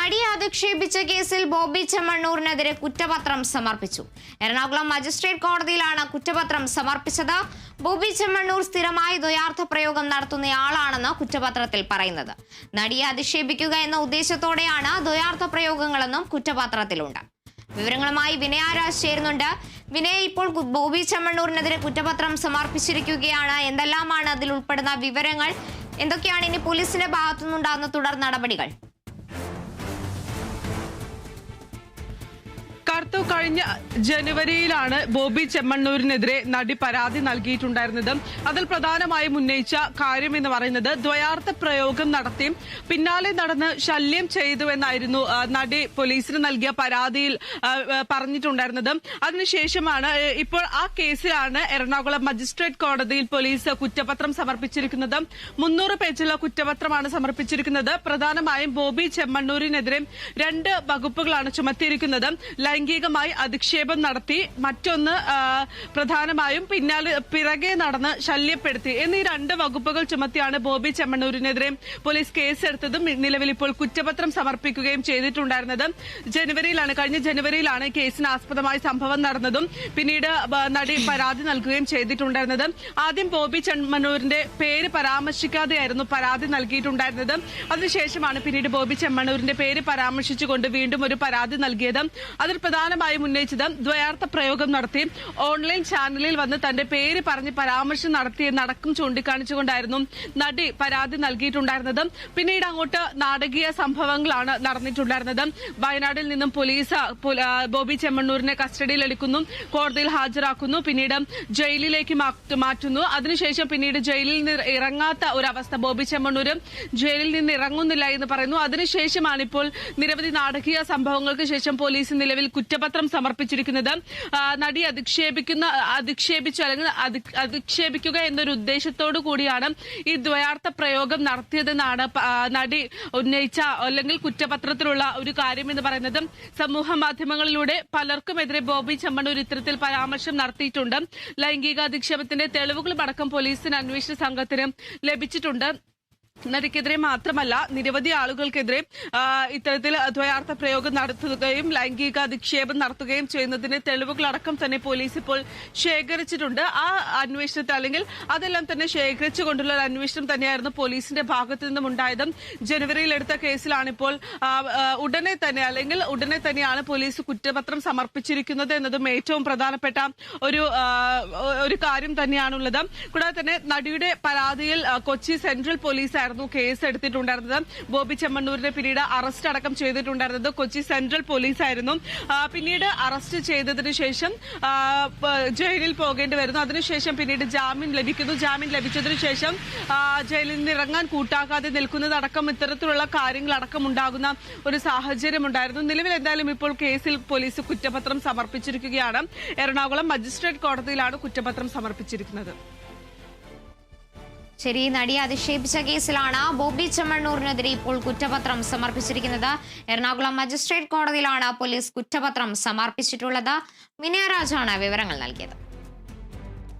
നടിയെ അധിക്ഷേപിച്ച കേസിൽ ബോബി ചെമ്മണ്ണൂരിനെതിരെ കുറ്റപത്രം സമർപ്പിച്ചു. എറണാകുളം മജിസ്ട്രേറ്റ് കോടതിയിലാണ് കുറ്റപത്രം സമർപ്പിച്ചത്. ബോബി ചെമ്മണ്ണൂർ സ്ഥിരമായി ദ്വയാർത്ഥ പ്രയോഗം നടത്തുന്നയാളാണെന്ന് കുറ്റപത്രത്തിൽ പറയുന്നത്. നടിയെ അധിക്ഷേപിക്കുക എന്ന ഉദ്ദേശത്തോടെയാണ് ദ്വയാർത്ഥ പ്രയോഗങ്ങളെന്നും കുറ്റപത്രത്തിലുണ്ട്. വിവരങ്ങളുമായി വിനയാരാജ് ചേരുന്നുണ്ട്. വിനയ, ഇപ്പോൾ ബോബി ചെമ്മണ്ണൂരിനെതിരെ കുറ്റപത്രം സമർപ്പിച്ചിരിക്കുകയാണ്. എന്തെല്ലാമാണ് അതിൽ ഉൾപ്പെടുന്ന വിവരങ്ങൾ? എന്തൊക്കെയാണ് ഇനി പോലീസിന്റെ ഭാഗത്തുനിന്നുണ്ടാകുന്ന തുടർ നടപടികൾ? കഴിഞ്ഞ ജനുവരിയിലാണ് ബോബി ചെമ്മണ്ണൂരിനെതിരെ നടി പരാതി നൽകിയിട്ടുണ്ടായിരുന്നത്. അതിൽ പ്രധാനമായും ഉന്നയിച്ച കാര്യം എന്ന് പറയുന്നത് ദ്വയാർത്ഥ പ്രയോഗം നടത്തി പിന്നാലെ നടന്ന് ശല്യം ചെയ്തു എന്നായിരുന്നു നടി പോലീസിന് നൽകിയ പരാതിയിൽ പറഞ്ഞിട്ടുണ്ടായിരുന്നത്. അതിനുശേഷമാണ് ഇപ്പോൾ ആ കേസിലാണ് എറണാകുളം മജിസ്ട്രേറ്റ് കോടതിയിൽ പോലീസ് കുറ്റപത്രം സമർപ്പിച്ചിരിക്കുന്നത്. 300 പേജുള്ള കുറ്റപത്രമാണ് സമർപ്പിച്ചിരിക്കുന്നത്. പ്രധാനമായും ബോബി ചെമ്മണ്ണൂരിനെതിരെ 2 വകുപ്പുകളാണ് ചുമത്തിയിരിക്കുന്നത്. ലൈംഗികമായി അധിക്ഷേപം നടത്തി, മറ്റൊന്ന് പ്രധാനമായും പിറകെ നടന്ന് ശല്യപ്പെടുത്തി എന്നീ 2 വകുപ്പുകൾ ചുമത്തിയാണ് ബോബി ചെമ്മണ്ണൂരിനെതിരെ പോലീസ് കേസെടുത്തതും നിലവിൽ ഇപ്പോൾ കുറ്റപത്രം സമർപ്പിക്കുകയും ചെയ്തിട്ടുണ്ടായിരുന്നത്. കഴിഞ്ഞ ജനുവരിയിലാണ് കേസിന് ആസ്പദമായ സംഭവം നടന്നതും പിന്നീട് നടി പരാതി നൽകുകയും ചെയ്തിട്ടുണ്ടായിരുന്നത്. ആദ്യം ബോബി ചെമ്മണ്ണൂരിന്റെ പേര് പരാമർശിക്കാതെയായിരുന്നു പരാതി നൽകിയിട്ടുണ്ടായിരുന്നത്. അതിനുശേഷമാണ് പിന്നീട് ബോബി ചെമ്മണ്ണൂരിന്റെ പേര് പരാമർശിച്ചുകൊണ്ട് വീണ്ടും ഒരു പരാതി നൽകിയത്. അതിൽ പ്രധാനമായും ഉന്നയിച്ചത് ദ്വയാർത്ഥ പ്രയോഗം നടത്തി ഓൺലൈൻ ചാനലിൽ വന്ന് തന്റെ പേര് പറഞ്ഞ് പരാമർശം നടത്തിയെന്നടക്കം ചൂണ്ടിക്കാണിച്ചുകൊണ്ടായിരുന്നു നടി പരാതി നൽകിയിട്ടുണ്ടായിരുന്നത്. പിന്നീട് അങ്ങോട്ട് നാടകീയ സംഭവങ്ങളാണ് നടന്നിട്ടുണ്ടായിരുന്നത്. വയനാട്ടിൽ നിന്നും പോലീസ് ബോബി ചെമ്മണ്ണൂരിനെ കസ്റ്റഡിയിലെടുക്കുന്നു, കോടതിയിൽ ഹാജരാക്കുന്നു, പിന്നീട് ജയിലിലേക്ക് മാറ്റുന്നു. അതിനുശേഷം പിന്നീട് ജയിലിൽ നിന്ന് ഇറങ്ങാത്ത ഒരവസ്ഥ, ബോബി ചെമ്മണ്ണൂർ ജയിലിൽ നിന്ന് ഇറങ്ങുന്നില്ല എന്ന് പറയുന്നു. അതിനുശേഷമാണ് ഇപ്പോൾ നിരവധി നാടകീയ സംഭവങ്ങൾക്ക് ശേഷം പോലീസ് നിലവിൽ കുറ്റപത്രം സമർപ്പിച്ചിരിക്കുന്നത്. നടി അധിക്ഷേപിക്കുക എന്നൊരു ഉദ്ദേശത്തോടു കൂടിയാണ് ഈ ദ്വയാർത്ഥ പ്രയോഗം നടത്തിയതെന്നാണ് നടി ഉന്നയിച്ച അല്ലെങ്കിൽ കുറ്റപത്രത്തിലുള്ള ഒരു കാര്യം എന്ന് പറയുന്നത്. സമൂഹ മാധ്യമങ്ങളിലൂടെ പലർക്കുമെതിരെ ബോബി ചെമ്മണ്ണൂർ ഇത്തരത്തിൽ പരാമർശം നടത്തിയിട്ടുണ്ട്. ലൈംഗിക അധിക്ഷേപത്തിന്റെ തെളിവുകളും അടക്കം പോലീസിന് അന്വേഷണ സംഘത്തിന് ലഭിച്ചിട്ടുണ്ട്. നടിക്കെതിരെ മാത്രമല്ല നിരവധി ആളുകൾക്കെതിരെ ഇത്തരത്തിൽ ദ്വയാർത്ഥ പ്രയോഗം നടത്തുകയും ലൈംഗിക അധിക്ഷേപം നടത്തുകയും ചെയ്യുന്നതിന്റെ തെളിവുകളടക്കം തന്നെ പോലീസ് ഇപ്പോൾ ശേഖരിച്ചിട്ടുണ്ട്. ആ അന്വേഷണത്തിൽ അല്ലെങ്കിൽ അതെല്ലാം തന്നെ ശേഖരിച്ചുകൊണ്ടുള്ള ഒരു അന്വേഷണം തന്നെയായിരുന്നു പോലീസിന്റെ ഭാഗത്തു നിന്നും ഉണ്ടായത്. ജനുവരിയിൽ എടുത്ത കേസിലാണ് ഇപ്പോൾ ഉടനെ തന്നെയാണ് പോലീസ് കുറ്റപത്രം സമർപ്പിച്ചിരിക്കുന്നത് എന്നതും ഏറ്റവും പ്രധാനപ്പെട്ട ഒരു കാര്യം തന്നെയാണുള്ളത്. കൂടാതെ തന്നെ നടിയുടെ പരാതിയിൽ കൊച്ചി സെൻട്രൽ പോലീസ് കേസ് എടുത്തിട്ടുണ്ടായിരുന്നത്. ബോബി ചെമ്മണ്ണൂരിനെ പിന്നീട് അറസ്റ്റ് അടക്കം ചെയ്തിട്ടുണ്ടായിരുന്നത് കൊച്ചി സെൻട്രൽ പോലീസ് ആയിരുന്നു. പിന്നീട് അറസ്റ്റ് ചെയ്തതിനു ശേഷം ജയിലിൽ പോകേണ്ടി വരുന്നു. അതിനുശേഷം പിന്നീട് ജാമ്യം ലഭിക്കുന്നു. ജാമ്യം ലഭിച്ചതിനു ശേഷം ജയിലിൽ നിന്ന് ഇറങ്ങാൻ കൂട്ടാക്കാതെ നിൽക്കുന്നതടക്കം ഇത്തരത്തിലുള്ള കാര്യങ്ങളടക്കം ഉണ്ടാകുന്ന ഒരു സാഹചര്യം ഉണ്ടായിരുന്നു. നിലവിൽ എന്തായാലും ഇപ്പോൾ കേസിൽ പോലീസ് കുറ്റപത്രം സമർപ്പിച്ചിരിക്കുകയാണ്. എറണാകുളം മജിസ്ട്രേറ്റ് കോടതിയിലാണ് കുറ്റപത്രം സമർപ്പിച്ചിരിക്കുന്നത്. ശരി, നടിയെ അധിക്ഷേപിച്ച കേസിലാണ് ബോബി ചെമ്മണ്ണൂരിനെതിരെ ഇപ്പോൾ കുറ്റപത്രം സമർപ്പിച്ചിരിക്കുന്നത്. എറണാകുളം മജിസ്ട്രേറ്റ് കോടതിയിലാണ് പോലീസ് കുറ്റപത്രം സമർപ്പിച്ചിട്ടുള്ളത്. വിനയരാജാണ് വിവരങ്ങൾ നൽകിയത്.